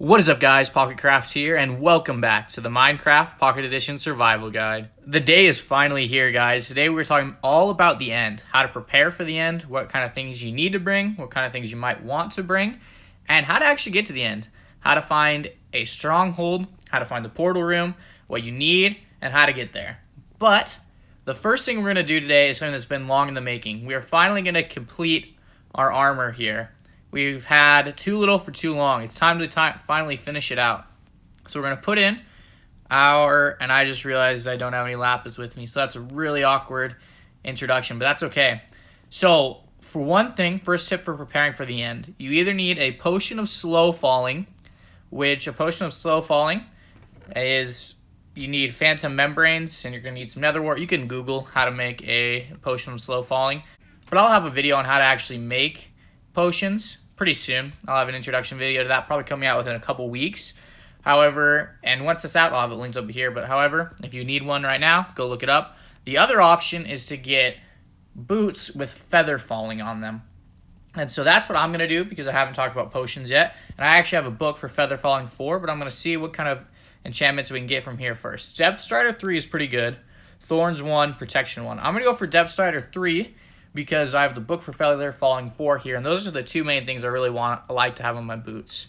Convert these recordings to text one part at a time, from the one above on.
What is up, guys? PocketCraft here, and welcome back to the Minecraft Pocket Edition Survival Guide. The day is finally here, guys. Today we're talking all about the end, how to prepare for the end, what kind of things you need to bring, what kind of things you might want to bring, and how to actually get to the end, how to find a stronghold, how to find the portal room, what you need, and how to get there. But the first thing we're going to do today is something that's been long in the making. We are finally going to complete our armor here. We've had too little for too long. It's time to finally finish it out. So we're going to put in and I just realized I don't have any lapis with me, so that's a really awkward introduction, but that's okay. So for one thing, first tip for preparing for the end, you either need a potion of slow falling, which a potion of slow falling is, you need phantom membranes, and you're going to need some nether wart. You can Google how to make a potion of slow falling, but I'll have a video on how to actually make potions pretty soon. I'll have an introduction video to that probably coming out within a couple weeks. However, and once it's out, I'll have it linked up here. But however, if you need one right now, go look it up. The other option is to get boots with feather falling on them. And so that's what I'm going to do because I haven't talked about potions yet. And I actually have a book for feather falling 4, but I'm going to see what kind of enchantments we can get from here first. Depth Strider 3 is pretty good. Thorns 1, Protection 1. I'm going to go for Depth Strider 3 because I have the book for feather falling 4 here, and those are the two main things I really like to have on my boots.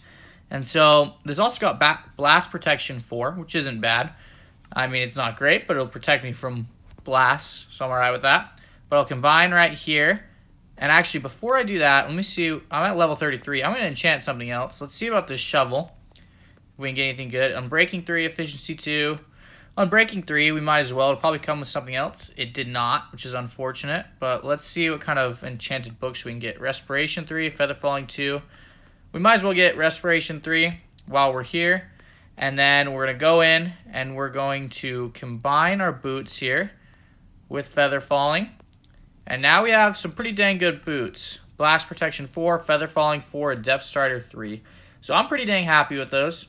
And so this also got blast protection 4, which isn't bad. I mean, it's not great, but it'll protect me from blasts, so I'm alright with that. But I'll combine right here. And actually, before I do that, let me see. I'm at level 33. I'm going to enchant something else. Let's see about this shovel, if we can get anything good. Unbreaking 3, efficiency 2. On Breaking 3, we might as well. It'll probably come with something else. It did not, which is unfortunate. But let's see what kind of enchanted books we can get. Respiration 3, Feather Falling 2. We might as well get Respiration 3 while we're here. And then we're going to go in and we're going to combine our boots here with Feather Falling. And now we have some pretty dang good boots. Blast Protection 4, Feather Falling 4, Depth Strider 3. So I'm pretty dang happy with those.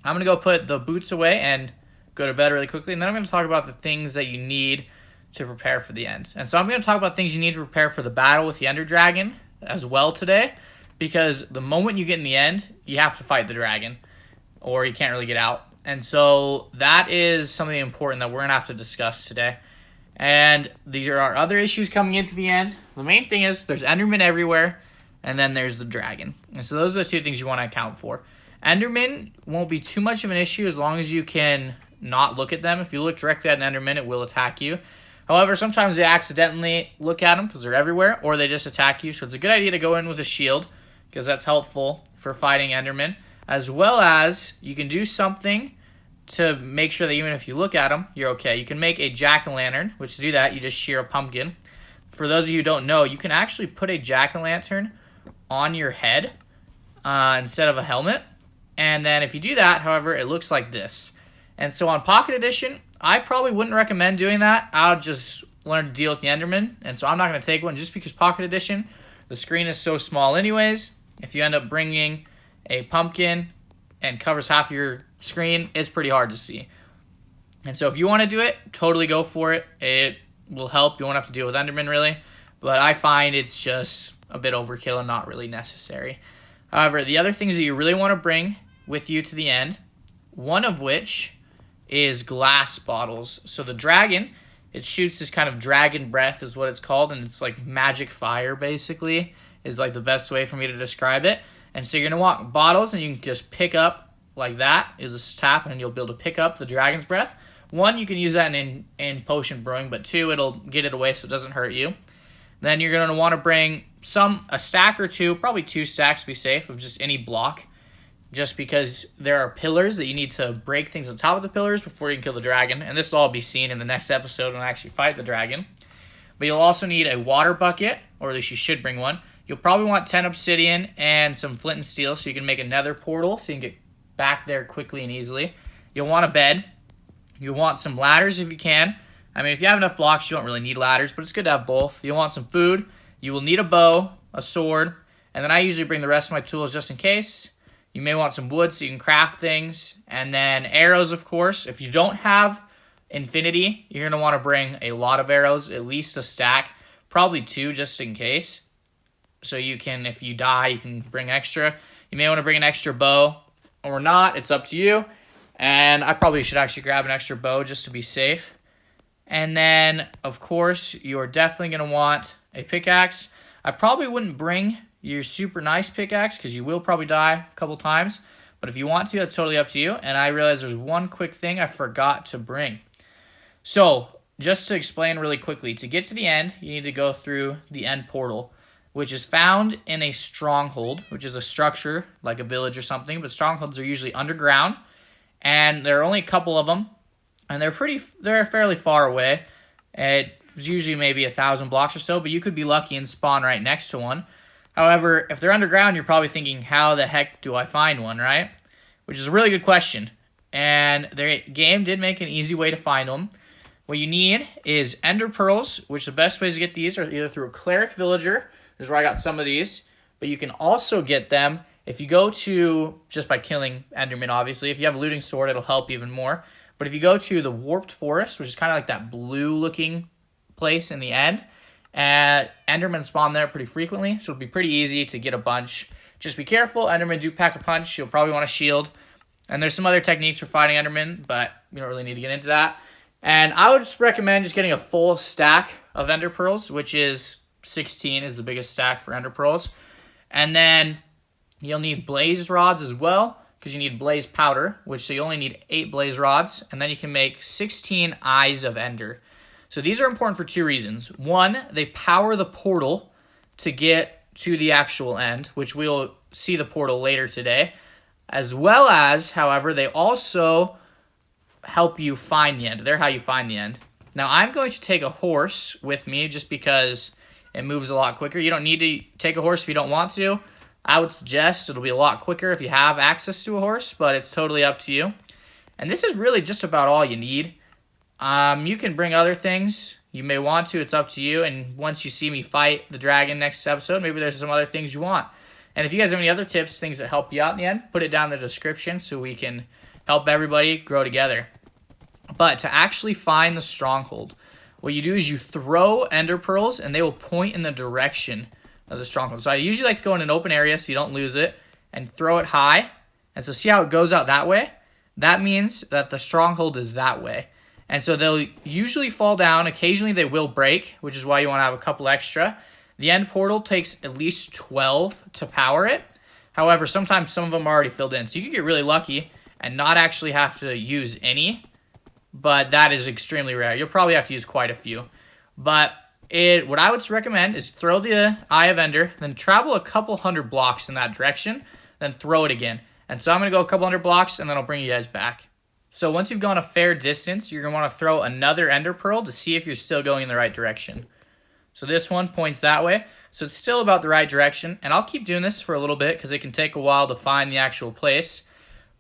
I'm going to go put the boots away and go to bed really quickly, and then I'm going to talk about the things that you need to prepare for the end. And so I'm going to talk about things you need to prepare for the battle with the Ender Dragon as well today, because the moment you get in the end, you have to fight the dragon, or you can't really get out. And so that is something important that we're going to have to discuss today. And there are other issues coming into the end. The main thing is there's Endermen everywhere, and then there's the dragon. And so those are the two things you want to account for. Endermen won't be too much of an issue as long as you can not look at them. If you look directly at an Enderman, it will attack you. However, sometimes they accidentally look at them because they're everywhere, or they just attack you. So it's a good idea to go in with a shield because that's helpful for fighting Endermen, as well as you can do something to make sure that even if you look at them, you're okay. You can make a jack-o'-lantern, which to do that, you just shear a pumpkin. For those of you who don't know, you can actually put a jack-o'-lantern on your head instead of a helmet. And then if you do that, however, it looks like this. And so on Pocket Edition, I probably wouldn't recommend doing that. I would just learn to deal with the Enderman. And so I'm not going to take one just because Pocket Edition, the screen is so small anyways. If you end up bringing a pumpkin and covers half your screen, it's pretty hard to see. And so if you want to do it, totally go for it. It will help. You won't have to deal with Enderman really. But I find it's just a bit overkill and not really necessary. However, the other things that you really want to bring with you to the end, one of which is glass bottles. So the dragon, it shoots this kind of dragon breath is what it's called, and it's like magic fire basically is like the best way for me to describe it. And so you're going to want bottles, and you can just pick up like that. You'll just tap and you'll be able to pick up the dragon's breath. One, you can use that in potion brewing, but two, it'll get it away so it doesn't hurt you. Then you're going to want to bring a stack or two, probably 2 stacks to be safe, of just any block, just because there are pillars that you need to break things on top of the pillars before you can kill the dragon. And this will all be seen in the next episode when I actually fight the dragon. But you'll also need a water bucket, or at least you should bring one. You'll probably want 10 obsidian and some flint and steel so you can make a nether portal so you can get back there quickly and easily. You'll want a bed. You'll want some ladders if you can. I mean, if you have enough blocks, you don't really need ladders, but it's good to have both. You'll want some food. You will need a bow, a sword, and then I usually bring the rest of my tools just in case. You may want some wood so you can craft things. And then arrows, of course. If you don't have infinity, you're going to want to bring a lot of arrows, at least a stack. Probably 2 just in case. So you can, if you die, you can bring extra. You may want to bring an extra bow. or not. It's up to you. And I probably should actually grab an extra bow just to be safe. And then, of course, you're definitely going to want a pickaxe. I probably wouldn't bring your super nice pickaxe because you will probably die a couple times. But if you want to, that's totally up to you. And I realize there's one quick thing I forgot to bring. So, just to explain really quickly, to get to the end, you need to go through the end portal, which is found in a stronghold, which is a structure like a village or something. But strongholds are usually underground. And there are only a couple of them, and they're fairly far away. It's usually maybe 1,000 blocks or so, but you could be lucky and spawn right next to one. However, if they're underground, you're probably thinking, how the heck do I find one, right? Which is a really good question. And the game did make an easy way to find them. What you need is ender pearls, which the best ways to get these are either through a cleric villager. This is where I got some of these. But you can also get them if you go to, just by killing enderman, obviously. If you have a looting sword, it'll help even more. But if you go to the warped forest, which is kind of like that blue-looking place in the end, endermen spawn there pretty frequently, so it'll be pretty easy to get a bunch. Just be careful. Endermen do pack a punch. You'll probably want a shield. And there's some other techniques for fighting endermen, but you don't really need to get into that. And I would just recommend just getting a full stack of ender pearls, which is 16 is the biggest stack for ender pearls. And then you'll need blaze rods as well, because you need blaze powder, so you only need 8 blaze rods, and then you can make 16 eyes of ender. So these are important for 2 reasons. One, they power the portal to get to the actual end, which we'll see the portal later today, as well as, however, they also help you find the end. They're how you find the end. Now, I'm going to take a horse with me just because it moves a lot quicker. You don't need to take a horse if you don't want to. I would suggest it'll be a lot quicker if you have access to a horse, but it's totally up to you. And this is really just about all you need. You can bring other things. You may want to. It's up to you. And once you see me fight the dragon next episode, maybe there's some other things you want. And if you guys have any other tips, things that help you out in the end, put it down in the description so we can help everybody grow together. But to actually find the stronghold, what you do is you throw ender pearls, and they will point in the direction of the stronghold. So I usually like to go in an open area so you don't lose it, and throw it high. And so see how it goes out that way? That means that the stronghold is that way. And so they'll usually fall down. Occasionally they will break, which is why you want to have a couple extra. The end portal takes at least 12 to power it. However, sometimes some of them are already filled in. So you can get really lucky and not actually have to use any. But that is extremely rare. You'll probably have to use quite a few. But what I would recommend is throw the Eye of Ender, then travel a couple hundred blocks in that direction, then throw it again. And so I'm going to go a couple hundred blocks, and then I'll bring you guys back. So once you've gone a fair distance, you're going to want to throw another Ender Pearl to see if you're still going in the right direction. So this one points that way. So it's still about the right direction. And I'll keep doing this for a little bit because it can take a while to find the actual place.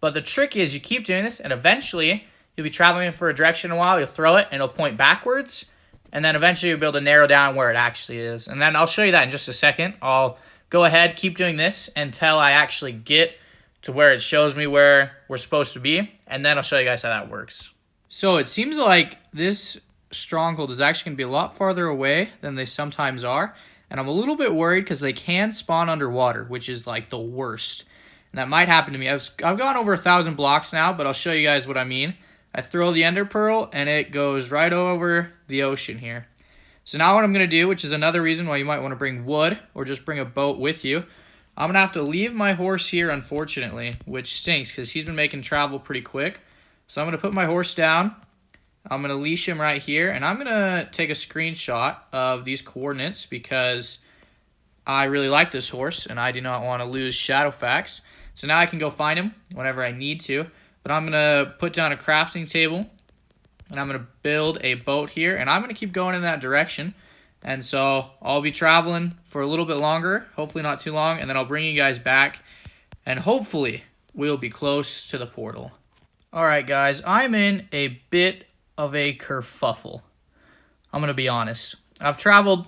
But the trick is you keep doing this, and eventually you'll be traveling for a direction a while. You'll throw it, and it'll point backwards. And then eventually you'll be able to narrow down where it actually is. And then I'll show you that in just a second. I'll go ahead, keep doing this until I actually get to where it shows me where we're supposed to be. And then I'll show you guys how that works. So it seems like this stronghold is actually going to be a lot farther away than they sometimes are. And I'm a little bit worried because they can spawn underwater, which is like the worst. And that might happen to me. I've gone over 1,000 blocks now, but I'll show you guys what I mean. I throw the ender pearl, and it goes right over the ocean here. So now what I'm going to do, which is another reason why you might want to bring wood or just bring a boat with you, I'm going to have to leave my horse here, unfortunately, which stinks because he's been making travel pretty quick. So I'm going to put my horse down. I'm going to leash him right here, and I'm going to take a screenshot of these coordinates because I really like this horse, and I do not want to lose Shadowfax. So now I can go find him whenever I need to. But I'm going to put down a crafting table, and I'm going to build a boat here, and I'm going to keep going in that direction. And so I'll be traveling for a little bit longer, hopefully not too long, and then I'll bring you guys back, and hopefully we'll be close to the portal. All right, guys, I'm in a bit of a kerfuffle. I'm going to be honest. I've traveled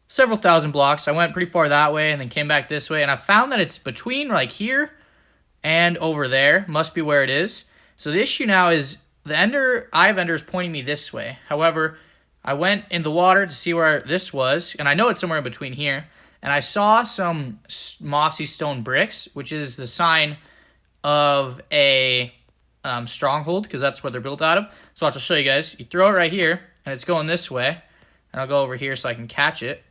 several thousand blocks. I went pretty far that way and then came back this way, and I found that it's between like here and over there, must be where it is. So the issue now is the Eye of Ender is pointing me this way. However, I went in the water to see where this was, and I know it's somewhere in between here, and I saw some mossy stone bricks, which is the sign of a stronghold, because that's what they're built out of. So I'll just show you guys. You throw it right here, and it's going this way. And I'll go over here so I can catch it.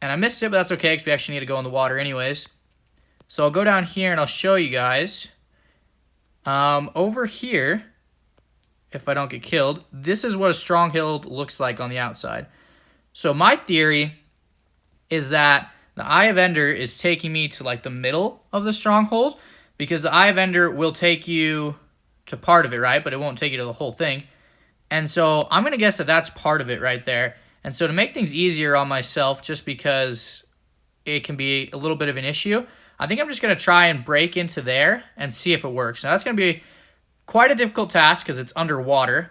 And I missed it, but that's okay, because we actually need to go in the water anyways. So I'll go down here, and I'll show you guys. Over here, if I don't get killed, this is what a stronghold looks like on the outside. So my theory is that the Eye of Ender is taking me to like the middle of the stronghold, because the Eye of Ender will take you to part of it, right? But it won't take you to the whole thing. And so I'm going to guess that that's part of it right there. And so to make things easier on myself, just because it can be a little bit of an issue, I think I'm just going to try and break into there and see if it works. Now that's going to be quite a difficult task because it's underwater,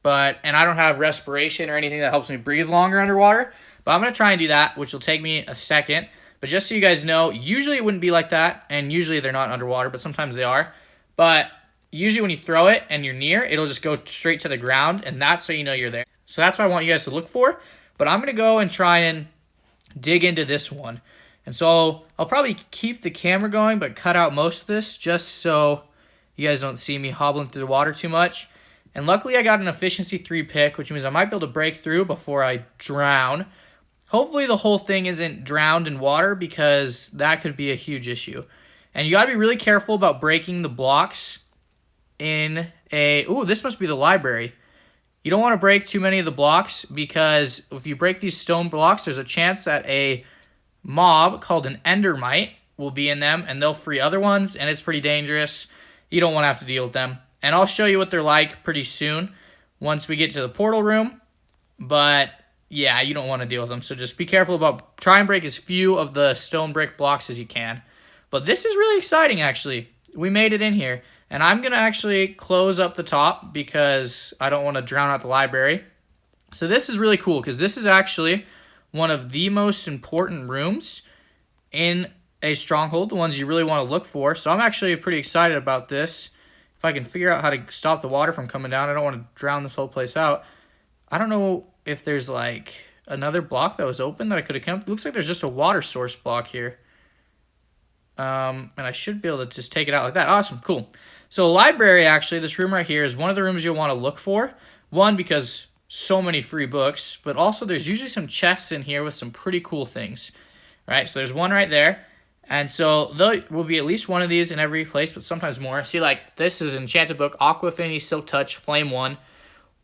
and I don't have respiration or anything that helps me breathe longer underwater. But I'm going to try and do that, which will take me a second. But just so you guys know, usually it wouldn't be like that, and usually they're not underwater, but sometimes they are. But usually when you throw it and you're near, it'll just go straight to the ground, and that's how you know you're there. So that's what I want you guys to look for. But I'm going to go and try and dig into this one. And so I'll probably keep the camera going, but cut out most of this just so you guys don't see me hobbling through the water too much. And luckily I got an efficiency 3 pick, which means I might be able to break through before I drown. Hopefully the whole thing isn't drowned in water, because that could be a huge issue. And you got to be really careful about breaking the blocks in a... Ooh, this must be the library. You don't want to break too many of the blocks, because if you break these stone blocks, there's a chance that a mob called an endermite will be in them, and they'll free other ones, and it's pretty dangerous. You don't want to have to deal with them. And I'll show you what they're like pretty soon once we get to the portal room. But yeah, you don't want to deal with them. So just be careful about, try and break as few of the stone brick blocks as you can. But this is really exciting, actually. We made it in here. And I'm going to actually close up the top because I don't want to drown out the library. So this is really cool, because this is actually one of the most important rooms in a stronghold, the ones you really want to look for. So I'm actually pretty excited about this. If I can figure out how to stop the water from coming down, I don't want to drown this whole place out. I don't know if there's like another block that was open that I could have come. It looks like there's just a water source block here. And I should be able to just take it out like that. Awesome, cool. So library, actually, this room right here is one of the rooms you'll want to look for. One, because so many free books, but also there's usually some chests in here with some pretty cool things. Right, so there's one right there. And so there will be at least one of these in every place, but sometimes more. See, like, this is an enchanted book, Aqua Affinity, Silk Touch, Flame 1.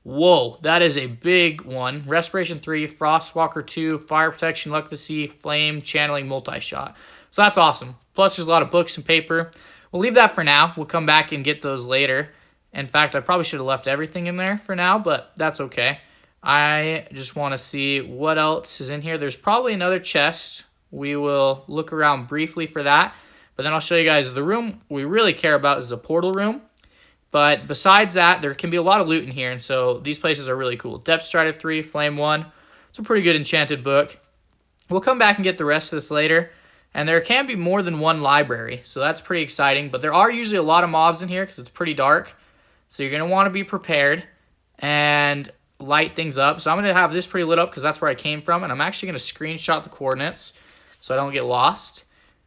Whoa, that is a big one. Respiration 3, Frostwalker 2, Fire Protection, Luck of the Sea, Flame, Channeling, Multi-Shot. So that's awesome. Plus, there's a lot of books and paper. We'll leave that for now. We'll come back and get those later. In fact, I probably should have left everything in there for now, but that's okay. I just want to see what else is in here. There's probably another chest. We will look around briefly for that, but then I'll show you guys the room we really care about is the portal room. But besides that, there can be a lot of loot in here, and so these places are really cool. Depth Strider 3, Flame 1. It's a pretty good enchanted book. We'll come back and get the rest of this later, and there can be more than one library, so that's pretty exciting. But there are usually a lot of mobs in here because it's pretty dark, so you're going to want to be prepared and light things up. So I'm going to have this pretty lit up because that's where I came from, and I'm actually going to screenshot the coordinates so I don't get lost.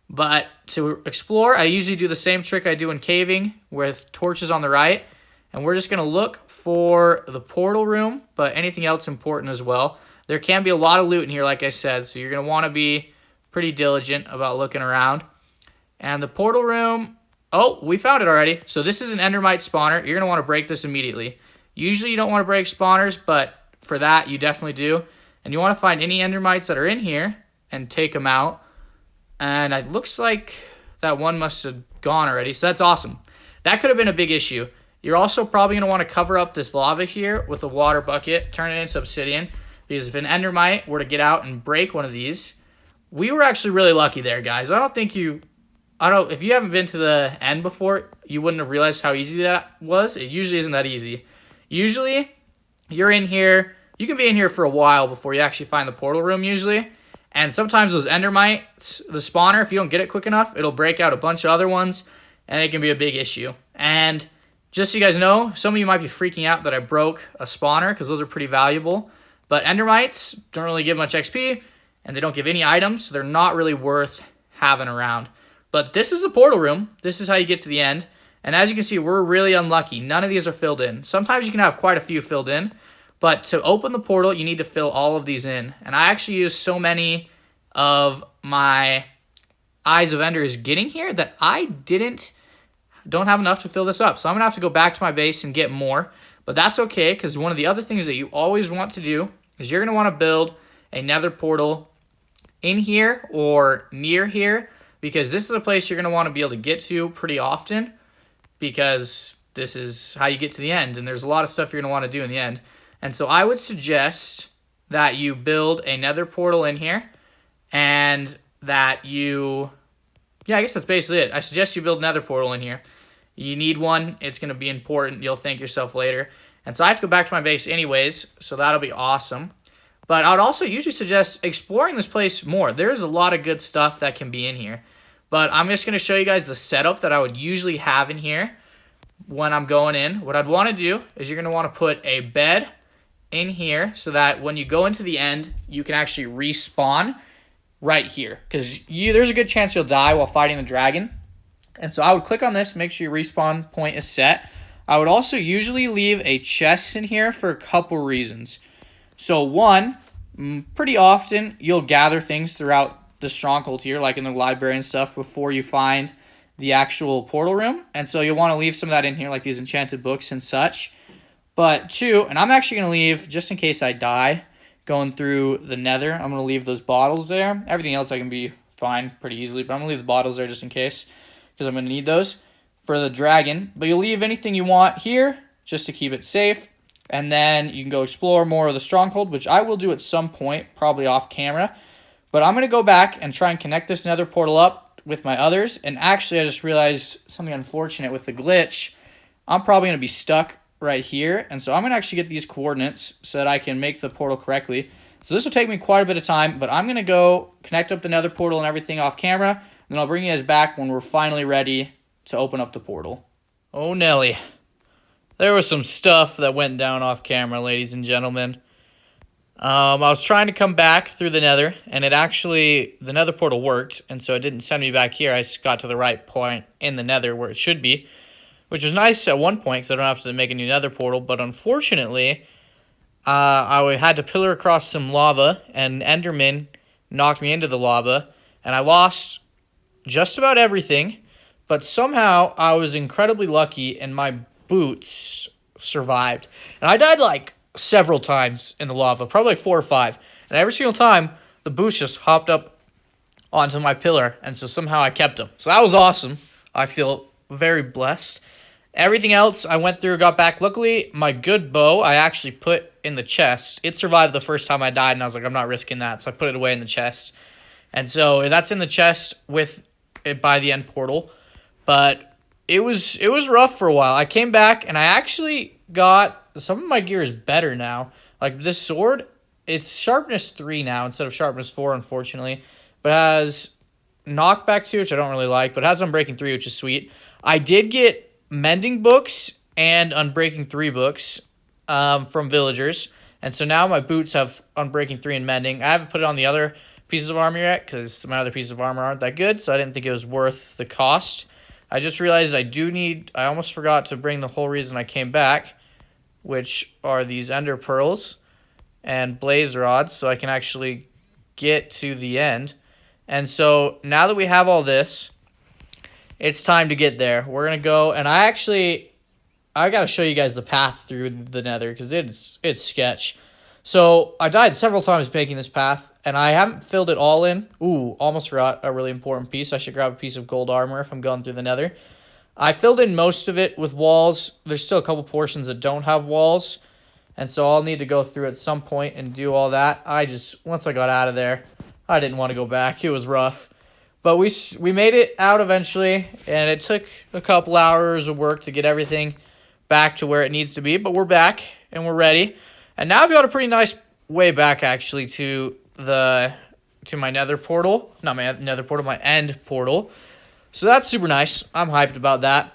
But to explore, I usually do the same trick I do in caving with torches on the right. And we're just going to look for the portal room, but anything else important as well. There can be a lot of loot in here, like I said, so you're going to want to be pretty diligent about looking around. And the portal room, oh, we found it already. So this is an endermite spawner. You're going to want to break this immediately. Usually you don't want to break spawners, but for that you definitely do. And you want to find any endermites that are in here and take them out. And it looks like that one must have gone already, so that's awesome. That could have been a big issue. You're also probably going to want to cover up this lava here with a water bucket, turn it into obsidian, because if an endermite were to get out and break one of these, we were actually really lucky there, guys. If you haven't been to the end before, you wouldn't have realized how easy that was. It usually isn't that easy. Usually, you're in here, you can be in here for a while before you actually find the portal room usually. And sometimes those endermites, the spawner, if you don't get it quick enough, it'll break out a bunch of other ones, and it can be a big issue. And just so you guys know, some of you might be freaking out that I broke a spawner, because those are pretty valuable. But endermites don't really give much XP, and they don't give any items, so they're not really worth having around. But this is the portal room. This is how you get to the end. And as you can see, we're really unlucky. None of these are filled in. Sometimes you can have quite a few filled in. But to open the portal, you need to fill all of these in. And I actually used so many of my Eyes of Enders getting here that I don't have enough to fill this up. So I'm going to have to go back to my base and get more. But that's okay, because one of the other things that you always want to do is you're going to want to build a nether portal in here or near here, because this is a place you're going to want to be able to get to pretty often, because this is how you get to the end, and there's a lot of stuff you're going to want to do in the end. And so I would suggest that you build a nether portal in here, and that you, yeah, I guess that's basically it. I suggest you build a nether portal in here. You need one. It's going to be important. You'll thank yourself later. And so I have to go back to my base anyways, so that'll be awesome. But I would also usually suggest exploring this place more. There's a lot of good stuff that can be in here. But I'm just going to show you guys the setup that I would usually have in here when I'm going in. What I'd want to do is you're going to want to put a bed in here so that when you go into the end, you can actually respawn right here. Because there's a good chance you'll die while fighting the dragon. And so I would click on this, make sure your respawn point is set. I would also usually leave a chest in here for a couple reasons. So one, pretty often you'll gather things throughout the stronghold here, like in the library and stuff, before you find the actual portal room. And so you'll want to leave some of that in here, like these enchanted books and such. But two, and I'm actually going to leave, just in case I die going through the nether, I'm going to leave those bottles there. Everything else I can be fine pretty easily, but I'm going to leave the bottles there just in case, because I'm going to need those for the dragon. But you'll leave anything you want here just to keep it safe. And then you can go explore more of the stronghold, which I will do at some point, probably off camera. But I'm going to go back and try and connect this nether portal up with my others. And actually, I just realized something unfortunate with the glitch. I'm probably going to be stuck right here. And so I'm going to actually get these coordinates so that I can make the portal correctly. So this will take me quite a bit of time, but I'm going to go connect up the nether portal and everything off camera. And then I'll bring you guys back when we're finally ready to open up the portal. Oh, Nelly. There was some stuff that went down off camera, ladies and gentlemen. I was trying to come back through the nether, and the nether portal worked, and so it didn't send me back here. I just got to the right point in the nether where it should be, which was nice at one point because I don't have to make a new nether portal, but unfortunately, I had to pillar across some lava, and Enderman knocked me into the lava, and I lost just about everything, but somehow I was incredibly lucky, and my boots survived. And I died like several times in the lava, probably like 4 or 5. And every single time, the boots just hopped up onto my pillar, and so somehow I kept them. So that was awesome. I feel very blessed. Everything else I went through, got back. Luckily, my good bow I actually put in the chest. It survived the first time I died, and I was like, I'm not risking that. So I put it away in the chest. And so that's in the chest with it by the end portal. But it was rough for a while. I came back, and I actually got some of my gear is better now. Like this sword, it's sharpness 3 now instead of sharpness 4, unfortunately. But it has knockback 2, which I don't really like, but it has Unbreaking 3, which is sweet. I did get mending books and Unbreaking 3 books from villagers. And so now my boots have Unbreaking 3 and mending. I haven't put it on the other pieces of armor yet because my other pieces of armor aren't that good, so I didn't think it was worth the cost. I just realized I almost forgot to bring the whole reason I came back, which are these ender pearls and blaze rods, so I can actually get to the end. And so now that we have all this, it's time to get there. We're going to go, and I got to show you guys the path through the nether because it's sketch. So I died several times making this path, and I haven't filled it all in. Ooh, almost forgot a really important piece. I should grab a piece of gold armor if I'm going through the nether. I filled in most of it with walls. There's still a couple portions that don't have walls, and so I'll need to go through at some point and do all that. Once I got out of there, I didn't want to go back. It was rough. But we made it out eventually, and it took a couple hours of work to get everything back to where it needs to be. But we're back, and we're ready. And now I've got a pretty nice way back, actually, to my nether portal. Not my nether portal, my end portal. So that's super nice. I'm hyped about that.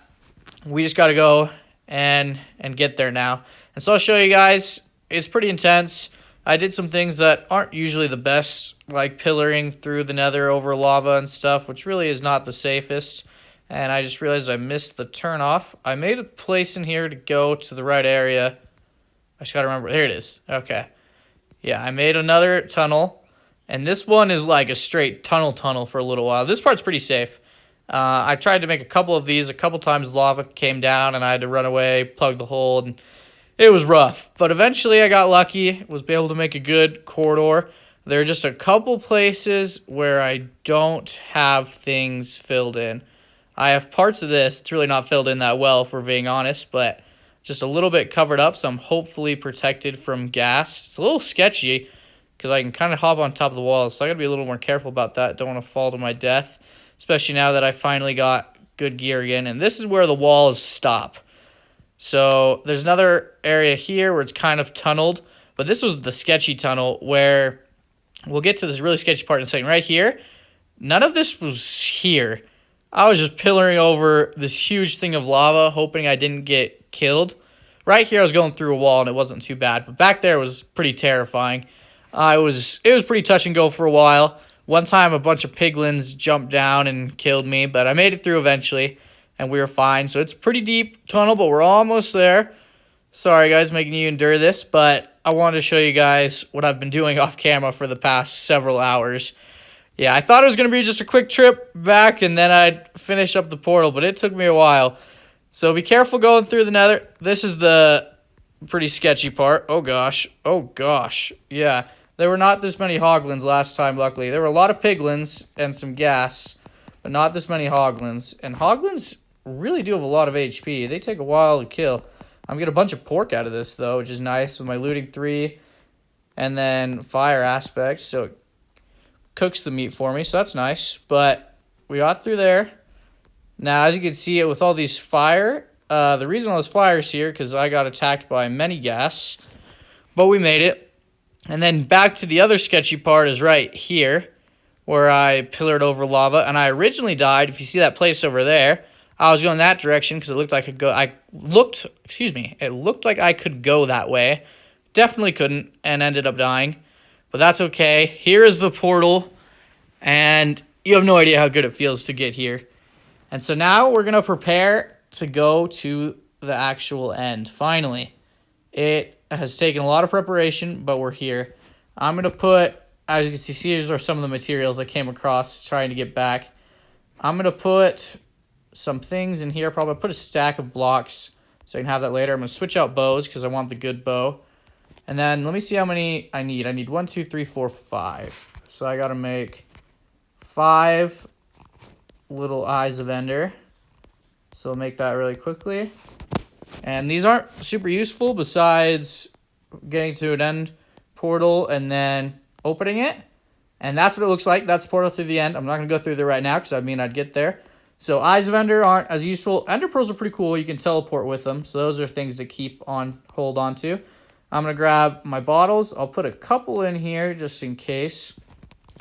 We just got to go and get there now. And so I'll show you guys. It's pretty intense. I did some things that aren't usually the best like pillaring through the nether over lava and stuff, which really is not the safest. And I just realized I missed the turn off. I made a place in here to go to the right area. I just gotta remember. There it is. Okay. Yeah, I made another tunnel. And this one is like a straight tunnel for a little while. This part's pretty safe. I tried to make a couple of these. A couple times lava came down and I had to run away, plug the hole, and it was rough. But eventually I got lucky, was able to make a good corridor. There are just a couple places where I don't have things filled in. I have parts of this. It's really not filled in that well, if we're being honest, but just a little bit covered up, so I'm hopefully protected from gas. It's a little sketchy because I can kind of hop on top of the walls, so I got to be a little more careful about that. Don't want to fall to my death, especially now that I finally got good gear again. And this is where the walls stop. So there's another area here where it's kind of tunneled, but this was the sketchy tunnel where we'll get to this really sketchy part in a second. Right here, none of this was here. I was just pillaring over this huge thing of lava, hoping I didn't get killed. Right here, I was going through a wall, and it wasn't too bad. But back there was pretty terrifying. It was pretty touch and go for a while. One time, a bunch of piglins jumped down and killed me, but I made it through eventually, and we were fine. So it's a pretty deep tunnel, but we're almost there. Sorry, guys, making you endure this, but I wanted to show you guys what I've been doing off camera for the past several hours. Yeah, I thought it was going to be just a quick trip back, and then I'd finish up the portal, but it took me a while. So be careful going through the nether. This is the pretty sketchy part. Oh, gosh. Oh, gosh. Yeah, there were not this many hoglins last time, luckily. There were a lot of piglins and some gas, but not this many hoglins. And hoglins really do have a lot of HP. They take a while to kill. I'm getting a bunch of pork out of this, though, which is nice with my looting 3 and then fire aspect, so it cooks the meat for me, so that's nice. But we got through there. Now, as you can see, with all these fire, the reason all this fire is here because I got attacked by many gas, but we made it. And then back to the other sketchy part is right here, where I pillared over lava, and I originally died. If you see that place over there, I was going that direction because it looked like I could go. It looked like I could go that way. Definitely couldn't, and ended up dying. But that's okay. Here is the portal, and you have no idea how good it feels to get here. And so now we're going to prepare to go to the actual end. Finally, it has taken a lot of preparation, but we're here. I'm going to put, as you can see, these are some of the materials I came across trying to get back. I'm going to put some things in here. Probably put a stack of blocks so I can have that later. I'm going to switch out bows because I want the good bow. And then let me see how many I need. I need 1, 2, 3, 4, 5. So I got to make 5 little eyes of ender. So I'll make that really quickly. And these aren't super useful besides getting to an end portal and then opening it. And that's what it looks like. That's the portal through the end. I'm not going to go through there right now because I mean I'd get there. So eyes of ender aren't as useful. Ender pearls are pretty cool. You can teleport with them. So those are things to hold on to. I'm going to grab my bottles. I'll put a couple in here just in case.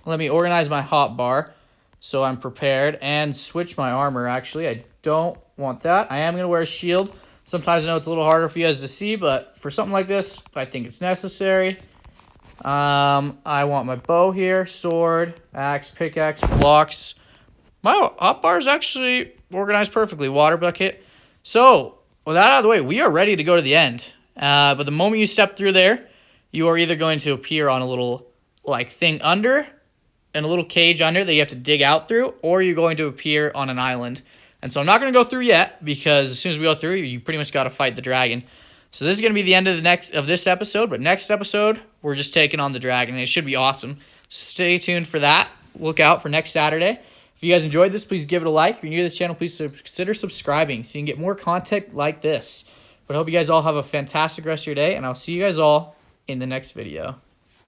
Let me organize my hotbar so I'm prepared and switch my armor, actually. I don't want that. I am going to wear a shield. Sometimes I know it's a little harder for you guys to see, but for something like this, I think it's necessary. I want my bow here, sword, axe, pickaxe, blocks. My hotbar is actually organized perfectly. Water bucket. So, with that out of the way, we are ready to go to the end. But the moment you step through there, you are either going to appear on a little thing under, and a little cage under that you have to dig out through, or you're going to appear on an island. And so I'm not going to go through yet, because as soon as we go through, you pretty much got to fight the dragon. So this is going to be the end of this episode, but next episode, we're just taking on the dragon, and it should be awesome. So stay tuned for that. Look out for next Saturday. If you guys enjoyed this, please give it a like. If you're new to the channel, please consider subscribing so you can get more content like this. But I hope you guys all have a fantastic rest of your day, and I'll see you guys all in the next video.